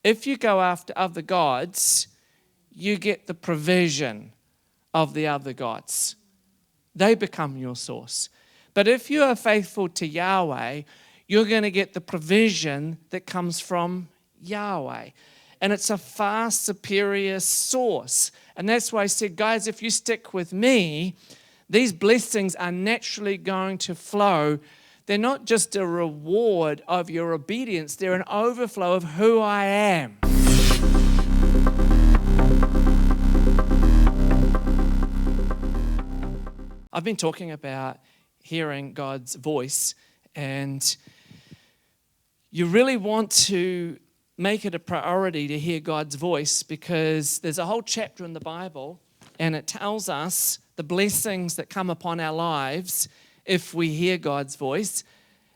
If you go after other gods, you get the provision of the other gods. They become your source. But if you are faithful to Yahweh, you're going to get the provision that comes from Yahweh. And it's a far superior source. And that's why I said, guys, if you stick with me, these blessings are naturally going to flow. They're not just a reward of your obedience, they're an overflow of who I am. I've been talking about hearing God's voice, and you really want to make it a priority to hear God's voice, because there's a whole chapter in the Bible and it tells us the blessings that come upon our lives if we hear God's voice,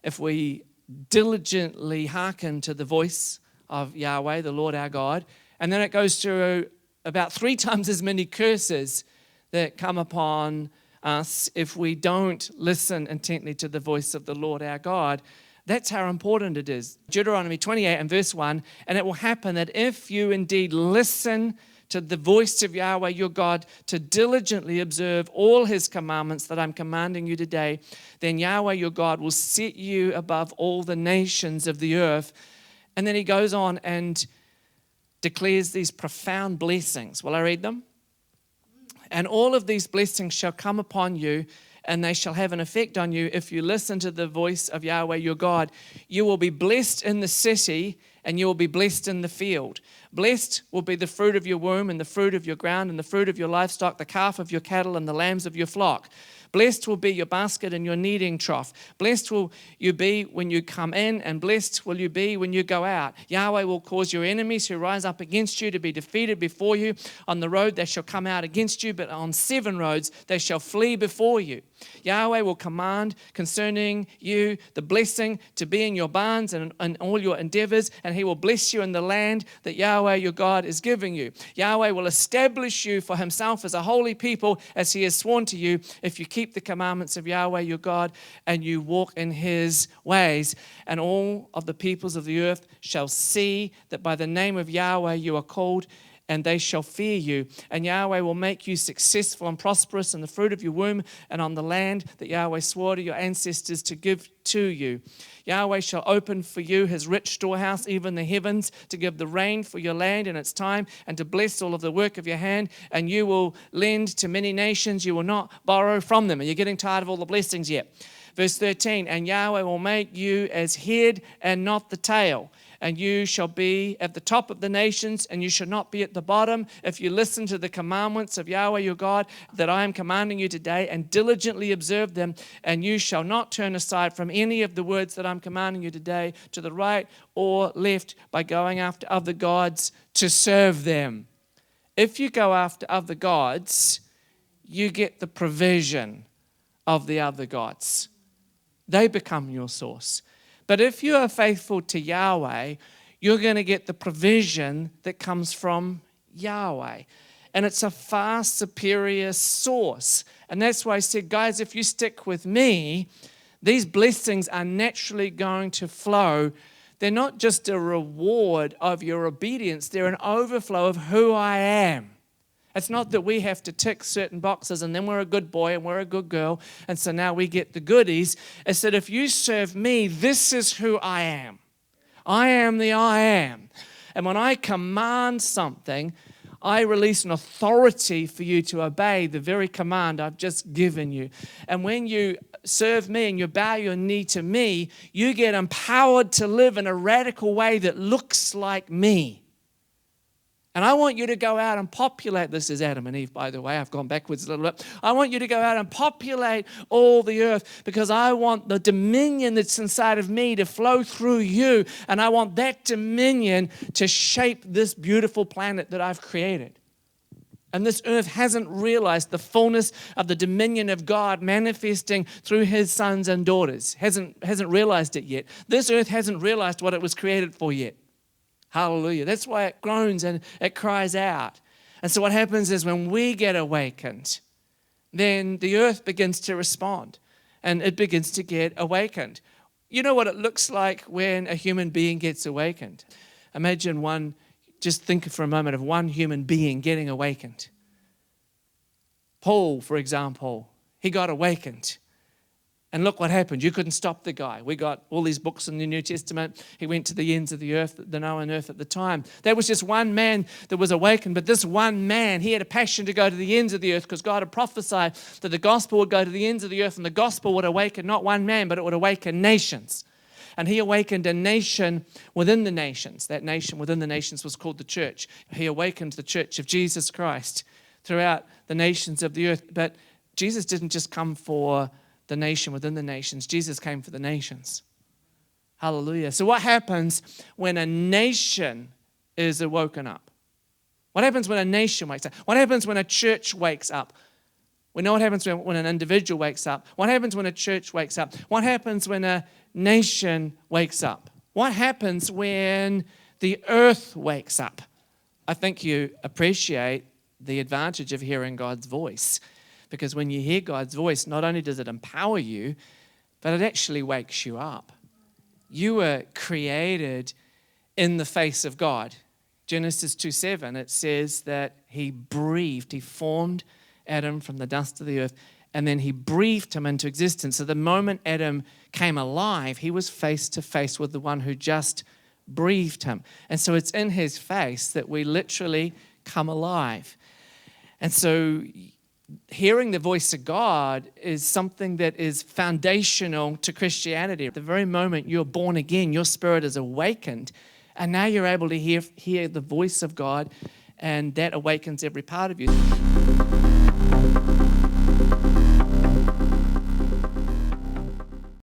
if we diligently hearken to the voice of Yahweh, the Lord our God. And then it goes through about 3 times as many curses that come upon us if we don't listen intently to the voice of the Lord our God. That's how important it is. Deuteronomy 28 and verse 1, and it will happen that if you indeed listen to the voice of Yahweh your God, to diligently observe all his commandments that I'm commanding you today, then Yahweh your God will set you above all the nations of the earth. And then he goes on and declares these profound blessings. Will I read them? And all of these blessings shall come upon you, and they shall have an effect on you if you listen to the voice of Yahweh your God. You will be blessed in the city, and you will be blessed in the field. Blessed will be the fruit of your womb, and the fruit of your ground, and the fruit of your livestock, the calf of your cattle, and the lambs of your flock. Blessed will be your basket and your kneading trough. Blessed will you be when you come in, and blessed will you be when you go out. Yahweh will cause your enemies who rise up against you to be defeated before you. On the road they shall come out against you, but on 7 roads they shall flee before you. Yahweh will command concerning you the blessing to be in your barns and all your endeavors, and he will bless you in the land that Yahweh your God is giving you. Yahweh will establish you for himself as a holy people, as he has sworn to you, if you keep the commandments of Yahweh your God and you walk in his ways. And all of the peoples of the earth shall see that by the name of Yahweh you are called, and they shall fear you. And Yahweh will make you successful and prosperous in the fruit of your womb and on the land that Yahweh swore to your ancestors to give to you. Yahweh shall open for you his rich storehouse, even the heavens, to give the rain for your land in its time, and to bless all of the work of your hand. And you will lend to many nations, you will not borrow from them. Are you getting tired of all the blessings yet? Verse 13, and Yahweh will make you as head and not the tail. And you shall be at the top of the nations, and you shall not be at the bottom, if you listen to the commandments of Yahweh your God that I am commanding you today, and diligently observe them. And you shall not turn aside from any of the words that I'm commanding you today, to the right or left, by going after other gods to serve them. If you go after other gods, you get the provision of the other gods. They become your source. But if you are faithful to Yahweh, you're going to get the provision that comes from Yahweh. And it's a far superior source. And that's why I said, guys, if you stick with me, these blessings are naturally going to flow. They're not just a reward of your obedience, they're an overflow of who I am. It's not that we have to tick certain boxes and then we're a good boy and we're a good girl, and so now we get the goodies. It's that if you serve me, this is who I am. I am the I am. And when I command something, I release an authority for you to obey the very command I've just given you. And when you serve me and you bow your knee to me, you get empowered to live in a radical way that looks like me. And I want you to go out and populate, this is Adam and Eve, by the way, I've gone backwards a little bit. I want you to go out and populate all the earth, because I want the dominion that's inside of me to flow through you. And I want that dominion to shape this beautiful planet that I've created. And this earth hasn't realized the fullness of the dominion of God manifesting through his sons and daughters. Hasn't realized it yet. This earth hasn't realized what it was created for yet. Hallelujah. That's why it groans and it cries out. And so what happens is when we get awakened, then the earth begins to respond and it begins to get awakened. You know what it looks like when a human being gets awakened? Imagine just think for a moment of one human being getting awakened. Paul, for example, he got awakened. And look what happened. You couldn't stop the guy. We got all these books in the New Testament. He went to the ends of the earth, the known earth at the time. There was just one man that was awakened, but this one man, he had a passion to go to the ends of the earth because God had prophesied that the gospel would go to the ends of the earth and the gospel would awaken not one man, but it would awaken nations. And he awakened a nation within the nations. That nation within the nations was called the church. He awakened the church of Jesus Christ throughout the nations of the earth. But Jesus didn't just come for the nation within the nations. Jesus came for the nations. Hallelujah. So what happens when a nation is awoken up? What happens when a nation wakes up? What happens when a church wakes up? We know what happens when an individual wakes up. What happens when a church wakes up? What happens when a nation wakes up? What happens when the earth wakes up? I think you appreciate the advantage of hearing God's voice. Because when you hear God's voice, not only does it empower you, but it actually wakes you up. You were created in the face of God. Genesis 2:7, it says that he formed Adam from the dust of the earth, and then he breathed him into existence. So the moment Adam came alive, he was face to face with the one who just breathed him. And so it's in his face that we literally come alive. And so hearing the voice of God is something that is foundational to Christianity. At the very moment you're born again, your spirit is awakened, and now you're able to hear the voice of God, and that awakens every part of you.